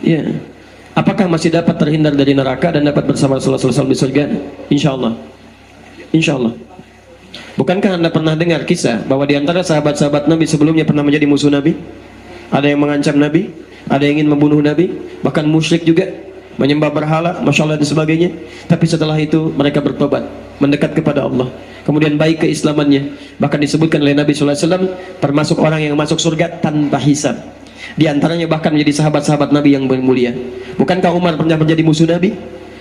Ya. Apakah masih dapat terhindar dari neraka dan dapat bersama Rasulullah SAW di surga? Insya Allah. Insya Allah. Bukankah Anda pernah dengar kisah bahwa di antara sahabat-sahabat Nabi sebelumnya pernah menjadi musuh Nabi? Ada yang mengancam Nabi, ada yang ingin membunuh Nabi, bahkan musyrik juga, menyembah berhala, Masya Allah dan sebagainya. Tapi setelah itu mereka bertobat, mendekat kepada Allah, kemudian baik keislamannya. Bahkan disebutkan oleh Nabi SAW termasuk orang yang masuk surga tanpa hisab. Di antaranya bahkan menjadi sahabat-sahabat Nabi yang mulia. Bukankah Umar pernah menjadi musuh Nabi?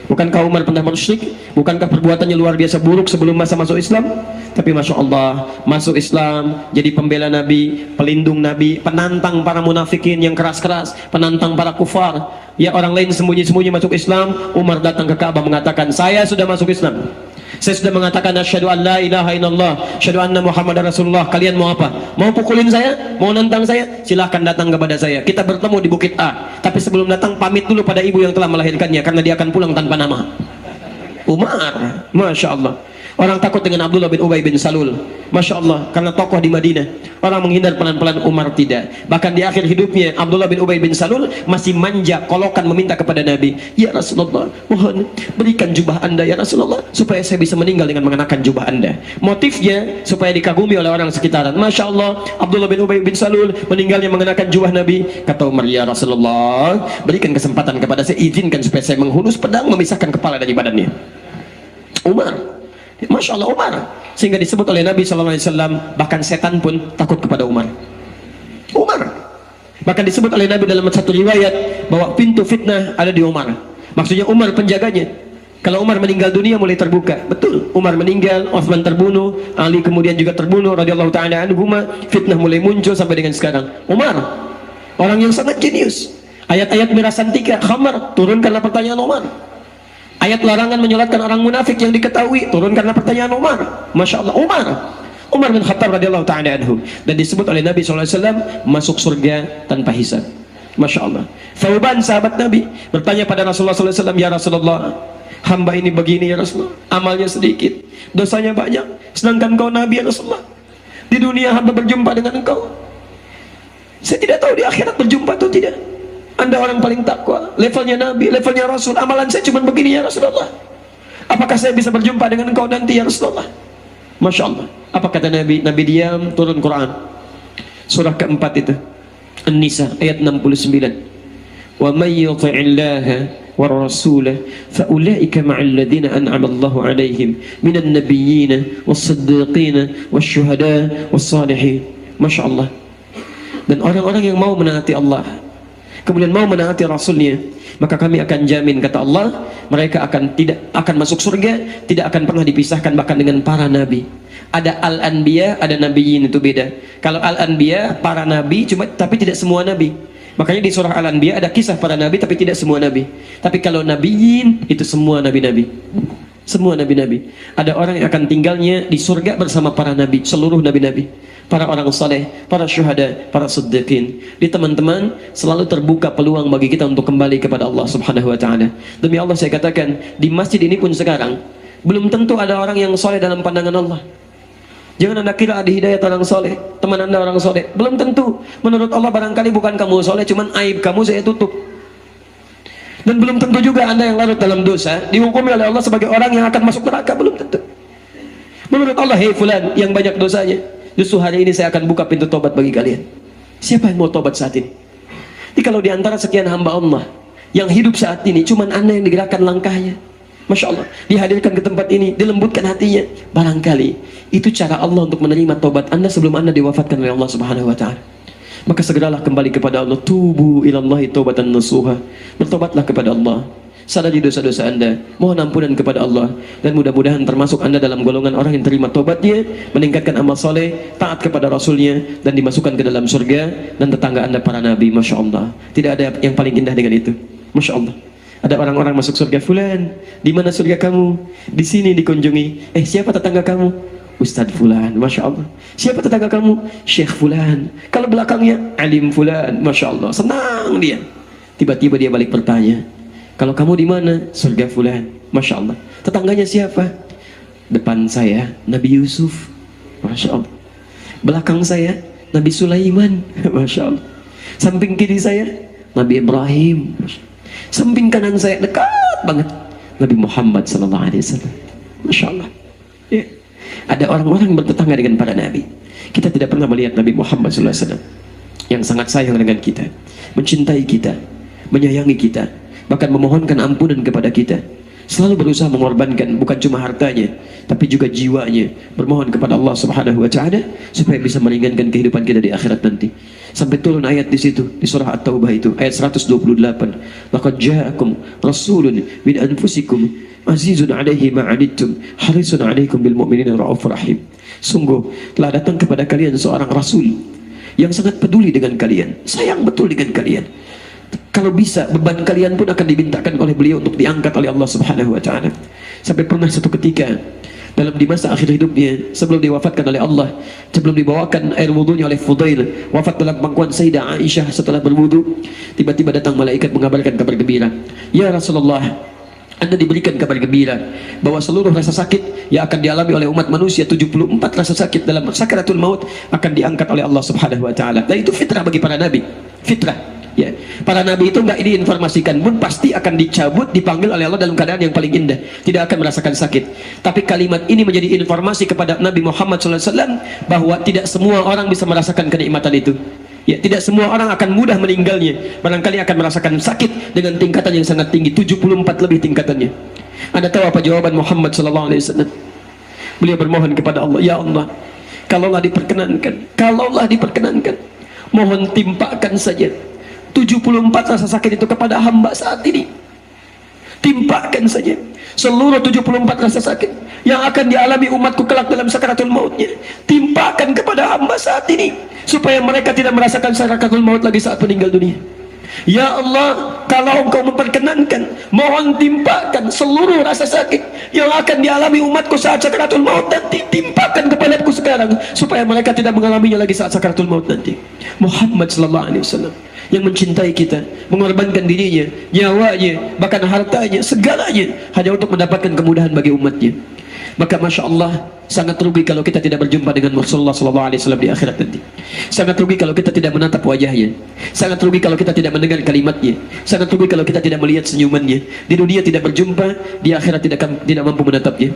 Bukankah Umar pernah musyrik? Bukankah perbuatannya luar biasa buruk sebelum masa masuk Islam? Tapi Masya Allah, masuk Islam, jadi pembela Nabi, pelindung Nabi, penantang para munafikin yang keras-keras, penantang para kufar. Ya, orang lain sembunyi-sembunyi masuk Islam, Umar datang ke Ka'bah mengatakan, saya sudah masuk Islam. Saya sudah mengatakan asyhadu an la ilaha illallah, asyhadu anna Muhammadar Rasulullah. Kalian mau apa? Mau pukulin saya? Mau nantang saya? Silahkan datang kepada saya. Kita bertemu di Bukit A. Tapi sebelum datang pamit dulu pada ibu yang telah melahirkannya, karena dia akan pulang tanpa nama. Umar, Masya Allah. Orang takut dengan Abdullah bin Ubay bin Salul, Masya Allah, karena tokoh di Madinah. Orang menghindar pelan-pelan, Umar tidak. Bahkan di akhir hidupnya Abdullah bin Ubay bin Salul masih manja, kolokan meminta kepada Nabi, ya Rasulullah, mohon berikan jubah anda ya Rasulullah, supaya saya bisa meninggal dengan mengenakan jubah anda. Motifnya supaya dikagumi oleh orang sekitaran. Masya Allah, Abdullah bin Ubay bin Salul meninggalnya mengenakan jubah Nabi. Kata Umar, ya Rasulullah, berikan kesempatan kepada saya, izinkan supaya saya menghunus pedang memisahkan kepala dari badannya. Umar, Masya Allah, Umar, sehingga disebut oleh Nabi SAW, bahkan setan pun takut kepada Umar. Umar, bahkan disebut oleh Nabi dalam satu riwayat bahwa pintu fitnah ada di Umar. Maksudnya Umar penjaganya. Kalau Umar meninggal, dunia mulai terbuka. Betul, Umar meninggal, Utsman terbunuh, Ali kemudian juga terbunuh radhiyallahu ta'ala anhuma, fitnah mulai muncul sampai dengan sekarang. Umar, orang yang sangat jenius. Ayat-ayat mirasantika, khamar, turunkanlah pertanyaan Umar. Ayat larangan menyolatkan orang munafik yang diketahui, turun karena pertanyaan Umar. Masya Allah, Umar bin Khattab radhiyallahu ta'ala anhu. Dan disebut oleh Nabi SAW masuk surga tanpa hisab. Masya Allah. Thauban, sahabat Nabi, bertanya pada Rasulullah SAW, ya Rasulullah, hamba ini begini ya Rasulullah, amalnya sedikit, dosanya banyak, sedangkan kau Nabi ya Rasulullah. Di dunia hamba berjumpa dengan engkau, saya tidak tahu di akhirat berjumpa atau tidak. Anda orang paling takwa, levelnya Nabi, levelnya Rasul, amalan saya cuma begini ya Rasulullah. Apakah saya bisa berjumpa dengan engkau nanti ya Rasulullah? Masya Allah. Apa kata Nabi? Nabi diam, turun Quran. Surah keempat itu, An-Nisa ayat 69. Wa may yuti'illaha war rasulah fa ulaika ma'al ladzina an'ama Allahu 'alaihim minan nabiyyin was-siddiqin wasyuhada was-salihin. Masya Allah. Dan orang-orang yang mau menaati Allah, kemudian mau menaati Rasulnya, maka kami akan jamin, kata Allah, mereka akan masuk surga, tidak akan pernah dipisahkan bahkan dengan para nabi. Ada al-anbiya, ada nabiyyin, itu beda. Kalau al-anbiya, para nabi, tapi tidak semua nabi. Makanya di surah al-anbiya ada kisah para nabi, tapi tidak semua nabi. Tapi kalau nabiyyin, itu semua nabi-nabi. Semua nabi-nabi. Ada orang yang akan tinggalnya di surga bersama para nabi, seluruh nabi-nabi, para orang saleh, para syuhada, para siddiqin. Di teman-teman, selalu terbuka peluang bagi kita untuk kembali kepada Allah Subhanahu wa ta'ala. Demi Allah saya katakan, di masjid ini pun sekarang belum tentu ada orang yang soleh dalam pandangan Allah. Jangan anda kira ada hidayat orang soleh, teman anda orang soleh, belum tentu. Menurut Allah barangkali bukan kamu soleh, cuman aib kamu saya tutup. Dan belum tentu juga anda yang larut dalam dosa dihukumi oleh Allah sebagai orang yang akan masuk neraka, belum tentu. Menurut Allah, hei fulan yang banyak dosanya, justru hari ini saya akan buka pintu tobat bagi kalian. Siapa yang mau tobat saat ini? Jadi kalau diantara sekian hamba Allah yang hidup saat ini, cuman anda yang digerakkan langkahnya, Masya Allah, dihadirkan ke tempat ini, dilembutkan hatinya, barangkali itu cara Allah untuk menerima tobat anda sebelum anda diwafatkan oleh Allah Subhanahu wa ta'ala. Maka segeralah kembali kepada Allah. Tubu ilallahi taubatan nasuha. Bertobatlah kepada Allah, sadari dosa-dosa anda, mohon ampunan kepada Allah, dan mudah-mudahan termasuk anda dalam golongan orang yang terima tobatnya, meningkatkan amal soleh, taat kepada Rasulnya, dan dimasukkan ke dalam surga dan tetangga anda para nabi. Masya Allah, tidak ada yang paling indah dengan itu. Masya Allah. Ada orang-orang masuk surga, fulan, di mana surga kamu? Di sini dikunjungi. Siapa tetangga kamu? Ustadz fulan. Masya Allah. Siapa tetangga kamu? Syekh fulan. Kalau belakangnya alim fulan. Masya Allah, senang dia. Tiba-tiba dia balik bertanya, kalau kamu di mana? Surga fulan. Masya Allah. Tetangganya siapa? Depan saya Nabi Yusuf. Masya Allah. Belakang saya Nabi Sulaiman. Masya Allah. Samping kiri saya Nabi Ibrahim. Samping kanan saya dekat banget Nabi Muhammad sallallahu alaihi wasallam. Masya Allah. Ya. Ada orang-orang yang bertetangga dengan para nabi. Kita tidak pernah melihat Nabi Muhammad sallallahu alaihi wasallam yang sangat sayang dengan kita, mencintai kita, menyayangi kita, bahkan memohonkan ampunan kepada kita. Selalu berusaha mengorbankan bukan cuma hartanya, tapi juga jiwanya, bermohon kepada Allah Subhanahu wa taala supaya bisa meringankan kehidupan kita di akhirat nanti. Sampai turun ayat di situ di surah At-Taubah itu ayat 128. Laqad ja'akum rasulun min anfusikum azizun 'alaihi ma 'anittum harisun 'alaikum bil mu'minina raufur rahim. Sungguh telah datang kepada kalian seorang rasul yang sangat peduli dengan kalian, sayang betul dengan kalian. Kalau bisa beban kalian pun akan dimintakan oleh beliau untuk diangkat oleh Allah Subhanahu wa taala. Sampai pernah satu ketika di masa akhir hidupnya, sebelum diwafatkan oleh Allah, sebelum dibawakan air wudunya oleh Fudail, wafat dalam pangkuan Sayyidah Aisyah setelah berwudu, tiba-tiba datang malaikat mengabarkan kabar gembira. Ya Rasulullah, Anda diberikan kabar gembira bahwa seluruh rasa sakit yang akan dialami oleh umat manusia, 74 rasa sakit dalam sakaratul maut akan diangkat oleh Allah Subhanahu wa taala. Dan itu fitrah bagi para nabi, fitrah. Ya, para nabi itu nggak diinformasikan pun pasti akan dicabut, dipanggil oleh Allah dalam keadaan yang paling indah, tidak akan merasakan sakit. Tapi kalimat ini menjadi informasi kepada Nabi Muhammad SAW bahwa tidak semua orang bisa merasakan kenikmatan itu. Ya, tidak semua orang akan mudah meninggalnya. Barangkali akan merasakan sakit dengan tingkatan yang sangat tinggi, 74 lebih tingkatannya. Anda tahu apa jawaban Muhammad SAW? Beliau bermohon kepada Allah, ya Allah, kalaulah diperkenankan, mohon timpakan saja 74 rasa sakit itu kepada hamba saat ini. Timpakan saja seluruh 74 rasa sakit yang akan dialami umatku kelak dalam sakaratul mautnya. Timpakan kepada hamba saat ini supaya mereka tidak merasakan sakaratul maut lagi saat meninggal dunia. Ya Allah, kalau Engkau memperkenankan, mohon timpakan seluruh rasa sakit yang akan dialami umatku saat sakaratul maut nanti. Timpakan kepadaku sekarang supaya mereka tidak mengalaminya lagi saat sakaratul maut nanti. Muhammad sallallahu alaihi wasallam yang mencintai kita, mengorbankan dirinya, nyawanya, bahkan hartanya, segalanya hanya untuk mendapatkan kemudahan bagi umatnya. Maka Masya Allah, sangat rugi kalau kita tidak berjumpa dengan Rasulullah SAW di akhirat nanti. Sangat rugi kalau kita tidak menatap wajahnya. Sangat rugi kalau kita tidak mendengar kalimatnya. Sangat rugi kalau kita tidak melihat senyumannya. Di dunia tidak berjumpa, di akhirat tidak mampu menatapnya.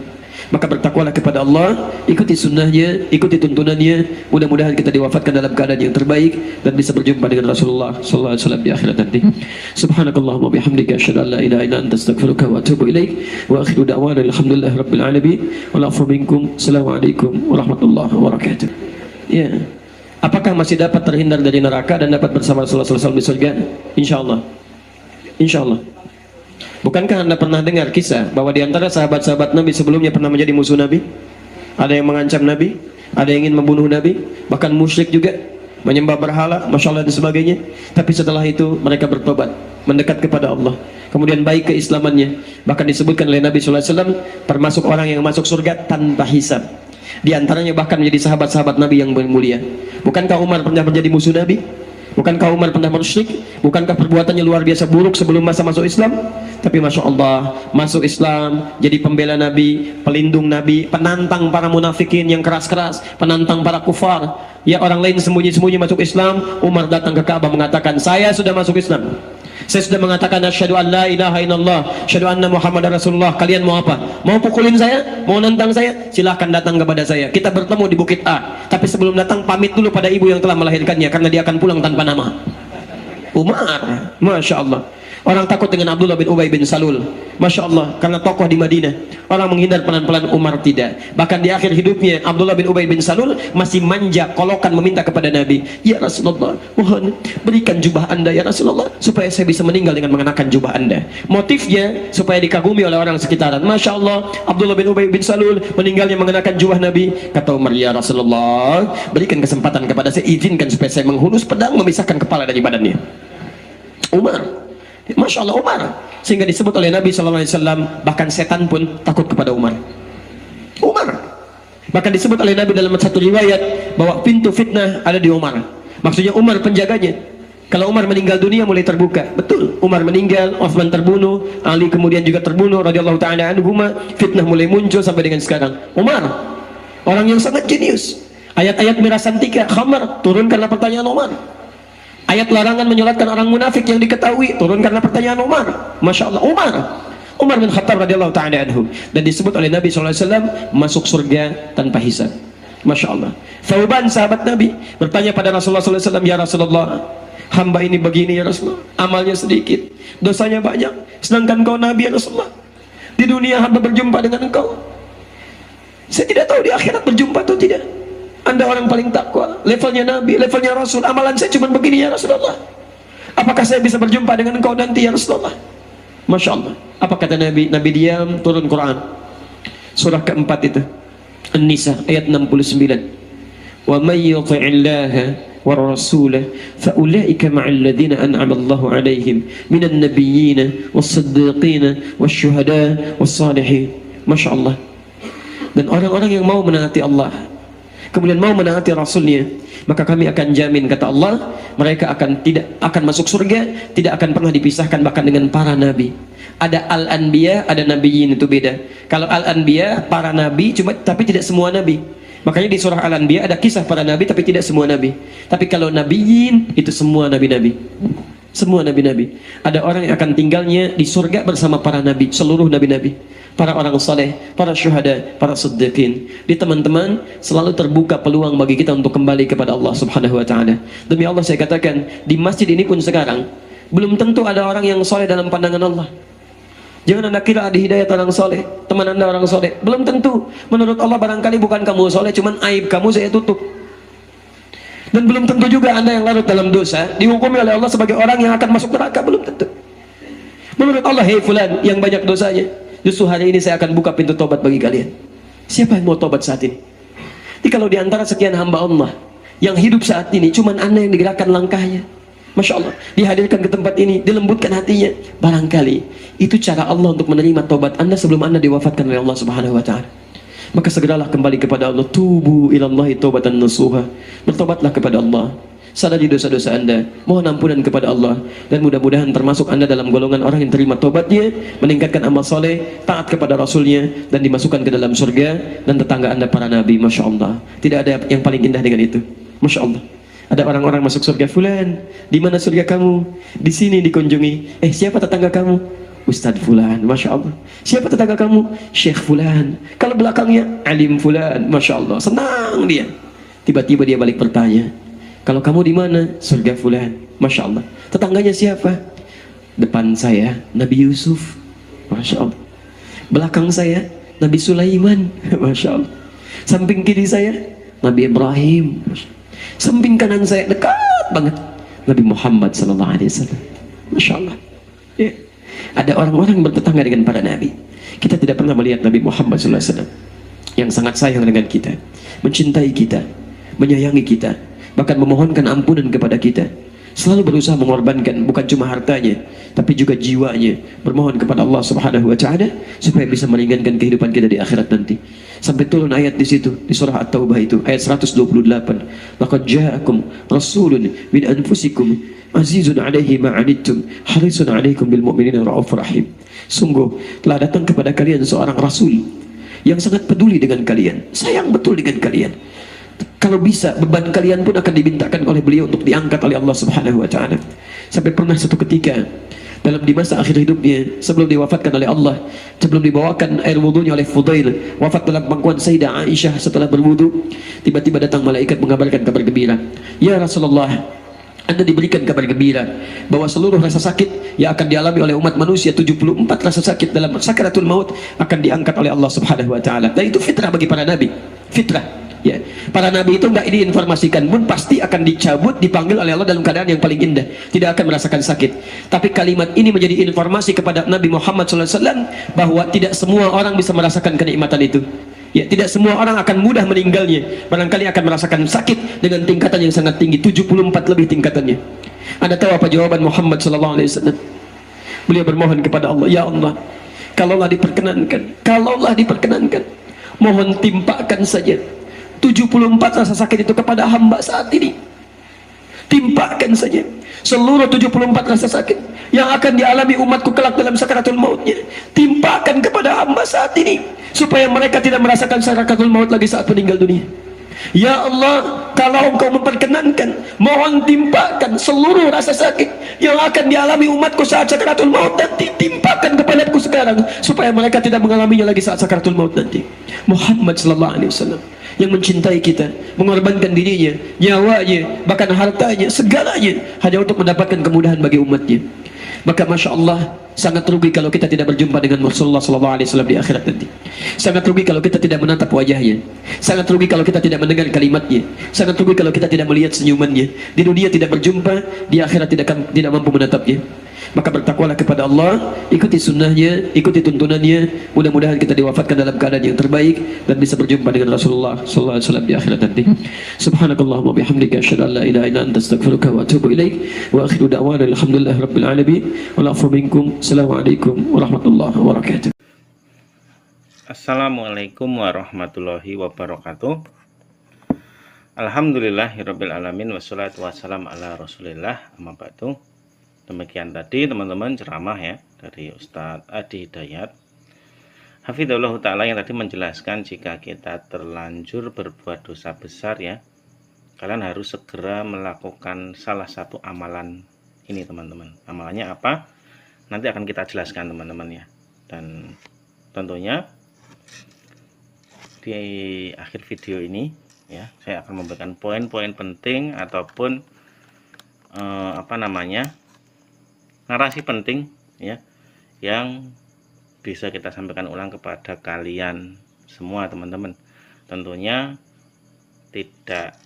Maka bertakwalah kepada Allah, ikuti sunnahnya, ikuti tuntunannya. Mudah-mudahan kita diwafatkan dalam keadaan yang terbaik dan bisa berjumpa dengan Rasulullah SAW di akhirat nanti. Subhanakallahumma bihamdika asyhadu an la ilaha illa anta astaghfiruka wa atubu ilaik. Wa akhiru da'wana alhamdulillahi rabbil alamin. Wal afu minkum. Assalamualaikum warahmatullahi wabarakatuh. Ya. Apakah masih dapat terhindar dari neraka dan dapat bersama Rasulullah SAW di surga? Insyaallah. Insyaallah. Bukankah Anda pernah dengar kisah bahwa di antara sahabat-sahabat Nabi sebelumnya pernah menjadi musuh Nabi? Ada yang mengancam Nabi, ada yang ingin membunuh Nabi, bahkan musyrik juga, menyembah berhala, Masya Allah dan sebagainya. Tapi setelah itu mereka bertobat, mendekat kepada Allah, kemudian baik keislamannya. Bahkan disebutkan oleh Nabi SAW termasuk orang yang masuk surga tanpa hisab. Di antaranya bahkan menjadi sahabat-sahabat Nabi yang mulia. Bukankah Umar pernah menjadi musuh Nabi? Bukankah Umar pernah musyrik? Bukankah perbuatannya luar biasa buruk sebelum masa masuk Islam? Tapi Masya Allah, masuk Islam, jadi pembela Nabi, pelindung Nabi, penantang para munafikin yang keras-keras, penantang para kufar. Ya, orang lain sembunyi-sembunyi masuk Islam, Umar datang ke Ka'bah mengatakan, saya sudah masuk Islam. Saya sudah mengatakan asyhadu an la ilaha illallah, asyhadu anna Muhammadar Rasulullah. Kalian mau apa? Mau pukulin saya? Mau nantang saya? Silahkan datang kepada saya. Kita bertemu di Bukit A. Tapi sebelum datang pamit dulu pada ibu yang telah melahirkannya, karena dia akan pulang tanpa nama. Umar, Masya Allah. Orang takut dengan Abdullah bin Ubay bin Salul, Masya Allah, karena tokoh di Madinah. Orang menghindar pelan-pelan, Umar tidak. Bahkan di akhir hidupnya Abdullah bin Ubay bin Salul masih manja, kolokan meminta kepada Nabi, ya Rasulullah, mohon berikan jubah Anda ya Rasulullah, supaya saya bisa meninggal dengan mengenakan jubah Anda. Motifnya supaya dikagumi oleh orang sekitaran. Masya Allah, Abdullah bin Ubay bin Salul meninggalnya mengenakan jubah Nabi. Kata Umar, ya Rasulullah, berikan kesempatan kepada saya, izinkan supaya saya menghunus pedang memisahkan kepala dari badannya. Umar, Masya Allah, Umar, sehingga disebut oleh Nabi SAW, bahkan setan pun takut kepada Umar. Bahkan disebut oleh Nabi dalam satu riwayat bahwa pintu fitnah ada di Umar. Maksudnya Umar penjaganya. Kalau Umar meninggal dunia mulai terbuka. Betul, Umar meninggal, Utsman terbunuh, Ali kemudian juga terbunuh radhiyallahu ta'ala anhuma, fitnah mulai muncul sampai dengan sekarang. Umar, orang yang sangat jenius. Ayat-ayat mirasan tiga, khamar, turun karena pertanyaan Umar. Ayat larangan menyolatkan orang munafik yang diketahui turun karena pertanyaan Umar. Masya Allah, Umar bin Khattab radhiyallahu ta'ala anhu, dan disebut oleh Nabi SAW masuk surga tanpa hisab. Masya Allah. Thauban sahabat Nabi bertanya pada Rasulullah SAW, ya Rasulullah, hamba ini begini ya Rasulullah, amalnya sedikit, dosanya banyak, sedangkan kau Nabi ya Rasulullah, di dunia hamba berjumpa dengan engkau, saya tidak tahu di akhirat berjumpa atau tidak. Anda orang paling takwa, levelnya Nabi, levelnya Rasul, amalan saya cuma begini ya Rasulullah, apakah saya bisa berjumpa dengan engkau nanti ya Rasulullah? Masya Allah. Apa kata Nabi? Nabi diam, turun Quran surah keempat itu, An-Nisa ayat 69. Wa may yuti'illaha wa rasulahu fa ulaika ma'al ladzina an'ama Allahu 'alaihim minan nabiyyin was-siddiqin wasyuhada was-salihin. Masya Allah. Dan orang-orang yang mau menaati Allah, kemudian mau menaati Rasulnya, maka kami akan jamin, kata Allah, mereka tidak akan masuk surga, tidak akan pernah dipisahkan bahkan dengan para nabi. Ada al-anbiya, ada nabiyyin, itu beda. Kalau al-anbiya para nabi, tapi tidak semua nabi. Makanya di surah al-anbiya ada kisah para nabi tapi tidak semua nabi. Tapi kalau nabiyyin itu semua nabi-nabi. Semua nabi-nabi. Ada orang yang akan tinggalnya di surga bersama para nabi, seluruh nabi-nabi, para orang saleh, para syuhada, para siddiqin. Di teman-teman selalu terbuka peluang bagi kita untuk kembali kepada Allah Subhanahu wa taala. Demi Allah saya katakan, di masjid ini pun sekarang belum tentu ada orang yang saleh dalam pandangan Allah. Jangan anda kira ada hidayat orang soleh, teman anda orang soleh, belum tentu. Menurut Allah barangkali bukan kamu soleh, cuman aib kamu saya tutup. Dan belum tentu juga anda yang larut dalam dosa dihukumi oleh Allah sebagai orang yang akan masuk neraka, belum tentu. Menurut Allah, hei fulan yang banyak dosanya, justru hari ini saya akan buka pintu tobat bagi kalian. Siapa yang mau tobat saat ini? Jadi kalau diantara sekian hamba Allah yang hidup saat ini, cuman anda yang digerakkan langkahnya, Masya Allah, dihadirkan ke tempat ini, dilembutkan hatinya, barangkali itu cara Allah untuk menerima tobat anda sebelum anda diwafatkan oleh Allah Subhanahu wa ta'ala. Maka segeralah kembali kepada Allah. Tubu ilallahi taubatan nasuha. Bertobatlah kepada Allah, sadari dosa-dosa anda, mohon ampunan kepada Allah, dan mudah-mudahan termasuk anda dalam golongan orang yang terima tobatnya, meningkatkan amal soleh, taat kepada Rasulnya, dan dimasukkan ke dalam surga dan tetangga anda para nabi. Masya Allah, tidak ada yang paling indah dengan itu. Masya Allah. Ada orang-orang masuk surga, fulan, di mana surga kamu? Di sini dikunjungi. Siapa tetangga kamu? Ustadz fulan. Masya Allah. Siapa tetangga kamu? Syekh fulan. Kalau belakangnya alim fulan. Masya Allah, senang dia. Tiba-tiba dia balik bertanya, kalau kamu di mana? Surga fulan. Masya Allah. Tetangganya siapa? Depan saya Nabi Yusuf. Masya Allah. Belakang saya Nabi Sulaiman. Masya Allah. Samping kiri saya Nabi Ibrahim. Masya Allah. Samping kanan saya dekat banget Nabi Muhammad sallallahu alaihi wasallam. Masya Allah. Ya. Ada orang-orang bertetangga dengan para nabi. Kita tidak pernah melihat Nabi Muhammad sallallahu alaihi wasallam yang sangat sayang dengan kita, mencintai kita, menyayangi kita, bahkan memohonkan ampunan kepada kita. Selalu berusaha mengorbankan bukan cuma hartanya, tapi juga jiwanya, bermohon kepada Allah Subhanahu wa taala supaya bisa meringankan kehidupan kita di akhirat nanti. Sampai turun ayat di situ di surah At-Taubah itu ayat 128. Laqad ja'akum rasulun min anfusikum azizun 'alaihi ma 'anittum harisun 'alaikum bil mu'minina raufur rahim. Sungguh telah datang kepada kalian seorang rasul yang sangat peduli dengan kalian, sayang betul dengan kalian. Kalau bisa beban kalian pun akan dimintakan oleh beliau untuk diangkat oleh Allah Subhanahu wa taala. Sampai pernah satu ketika di masa akhir hidupnya, sebelum diwafatkan oleh Allah, sebelum dibawakan air wudunya oleh Fudail, wafat dalam pangkuan Sayyidah Aisyah setelah berwudu, tiba-tiba datang malaikat mengabarkan kabar gembira. Ya Rasulullah, Anda diberikan kabar gembira bahwa seluruh rasa sakit yang akan dialami oleh umat manusia, 74 rasa sakit dalam sakaratul maut, akan diangkat oleh Allah Subhanahu wa taala. Dan itu fitrah bagi para nabi, fitrah. Ya, para nabi itu nggak diinformasikan pun pasti akan dicabut, dipanggil oleh Allah dalam keadaan yang paling indah, tidak akan merasakan sakit. Tapi kalimat ini menjadi informasi kepada Nabi Muhammad SAW bahwa tidak semua orang bisa merasakan kenikmatan itu. Ya, tidak semua orang akan mudah meninggalnya. Barangkali akan merasakan sakit dengan tingkatan yang sangat tinggi, 74 lebih tingkatannya. Anda tahu apa jawaban Muhammad SAW? Beliau bermohon kepada Allah, ya Allah, kalaulah diperkenankan, mohon timpakan saja 74 rasa sakit itu kepada hamba saat ini. Timpakan saja seluruh 74 rasa sakit yang akan dialami umatku kelak dalam sakaratul mautnya. Timpakan kepada hamba saat ini, supaya mereka tidak merasakan sakaratul maut lagi saat meninggal dunia. Ya Allah, kalau Engkau memperkenankan, mohon timpakan seluruh rasa sakit yang akan dialami umatku saat sakaratul maut nanti, timpakan kepadaku sekarang, supaya mereka tidak mengalaminya lagi saat sakaratul maut nanti. Muhammad sallallahu alaihi wasallam yang mencintai kita, mengorbankan dirinya, nyawanya, bahkan hartanya, segalanya hanya untuk mendapatkan kemudahan bagi umatnya. Maka Masya Allah, sangat rugi kalau kita tidak berjumpa dengan Rasulullah SAW di akhirat nanti. Sangat rugi kalau kita tidak menatap wajahnya. Sangat rugi kalau kita tidak mendengar kalimatnya. Sangat rugi kalau kita tidak melihat senyumannya. Di dunia tidak berjumpa, di akhirat tidak mampu menatapnya. Maka bertakwalah kepada Allah, ikuti sunnahnya, ikuti tuntunannya. Mudah-mudahan kita diwafatkan dalam keadaan yang terbaik dan bisa berjumpa dengan Rasulullah SAW di akhirat nanti. Subhanakallahumma bihamdika asyhadu an la ilaha illa anta astaghfiruka wa atubu ilaik. Wa akhiru da'wana alhamdulillahi rabbil alamin. Wal afu minkum. Assalamualaikum warahmatullahi wabarakatuh. Assalamualaikum warahmatullahi wabarakatuh. Alhamdulillahirabbil alamin wassalatu wassalam ala Rasulillah amma ba'du. Demikian tadi teman-teman ceramah ya dari Ustadz Adi Hidayat hafizallahu ta'ala yang tadi menjelaskan jika kita terlanjur berbuat dosa besar ya, kalian harus segera melakukan salah satu amalan ini teman-teman. Amalannya apa? Nanti akan kita jelaskan teman-teman ya. Dan tentunya di akhir video ini ya, saya akan memberikan poin-poin penting ataupun narasi penting ya yang bisa kita sampaikan ulang kepada kalian semua teman-teman. Tentunya tidak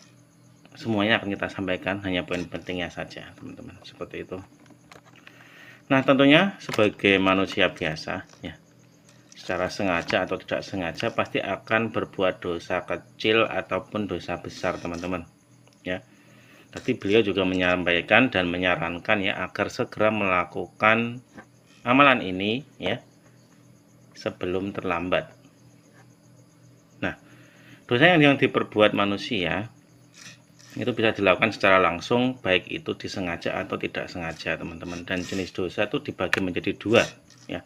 semuanya akan kita sampaikan, hanya poin pentingnya saja teman-teman, seperti itu. Nah tentunya sebagai manusia biasa ya, secara sengaja atau tidak sengaja pasti akan berbuat dosa kecil ataupun dosa besar teman-teman ya. Tapi beliau juga menyampaikan dan menyarankan ya agar segera melakukan amalan ini ya sebelum terlambat. Nah, dosa yang diperbuat manusia itu bisa dilakukan secara langsung, baik itu disengaja atau tidak sengaja teman-teman. Dan jenis dosa itu dibagi menjadi dua ya.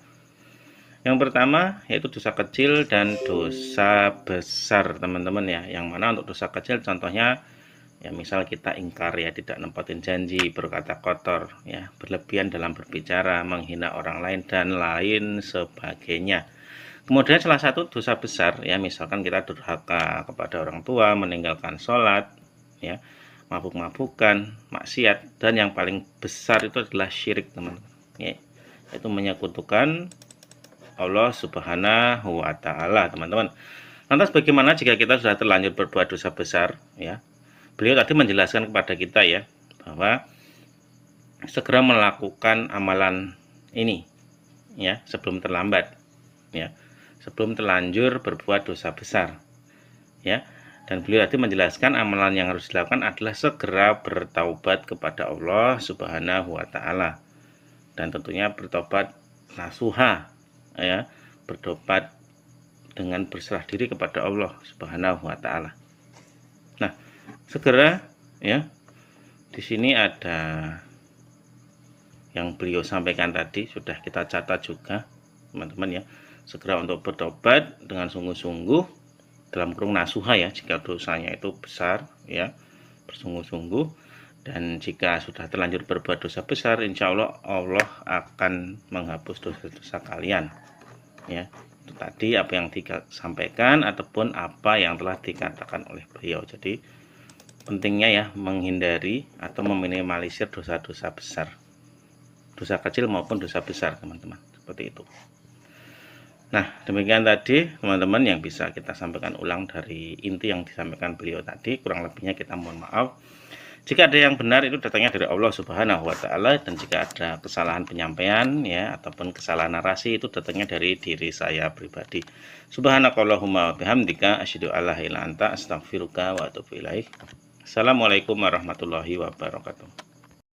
Yang pertama yaitu dosa kecil dan dosa besar teman-teman ya. Yang mana untuk dosa kecil contohnya ya misal kita ingkar ya, tidak nempatin janji, berkata kotor ya, berlebihan dalam berbicara, menghina orang lain dan lain sebagainya. Kemudian salah satu dosa besar ya, misalkan kita durhaka kepada orang tua, meninggalkan sholat ya, mabuk-mabukan, maksiat, dan yang paling besar itu adalah syirik teman-teman ya, yaitu menyekutukan Allah Subhanahu wa Ta'ala teman-teman. Lantas bagaimana jika kita sudah terlanjur berbuat dosa besar ya? Beliau tadi menjelaskan kepada kita ya bahwa segera melakukan amalan ini ya sebelum terlambat ya, sebelum terlanjur berbuat dosa besar ya. Dan beliau tadi menjelaskan amalan yang harus dilakukan adalah segera bertaubat kepada Allah Subhanahu wa Ta'ala, dan tentunya bertobat nasuha ya, bertobat dengan berserah diri kepada Allah Subhanahu wa Ta'ala. Nah, segera ya, di sini ada yang beliau sampaikan tadi, sudah kita catat juga teman-teman ya. Segera untuk bertobat dengan sungguh-sungguh, dalam kurung nasuha ya, jika dosanya itu besar ya, bersungguh-sungguh. Dan jika sudah terlanjur berbuat dosa besar, insya Allah Allah akan menghapus dosa-dosa kalian ya. Itu tadi apa yang disampaikan ataupun apa yang telah dikatakan oleh beliau. Jadi pentingnya ya menghindari atau meminimalisir dosa-dosa besar, dosa kecil maupun dosa besar teman-teman, seperti itu. Nah demikian tadi teman-teman yang bisa kita sampaikan ulang dari inti yang disampaikan beliau tadi. Kurang lebihnya kita mohon maaf. Jika ada yang benar itu datangnya dari Allah Subhanahu wa Ta'ala, dan jika ada kesalahan penyampaian ya ataupun kesalahan narasi itu datangnya dari diri saya pribadi. Subhanakallahumma bihamdika asyhadu alla ilaha illa anta astaghfiruka wa atubu ilaik. Assalamualaikum warahmatullahi wabarakatuh.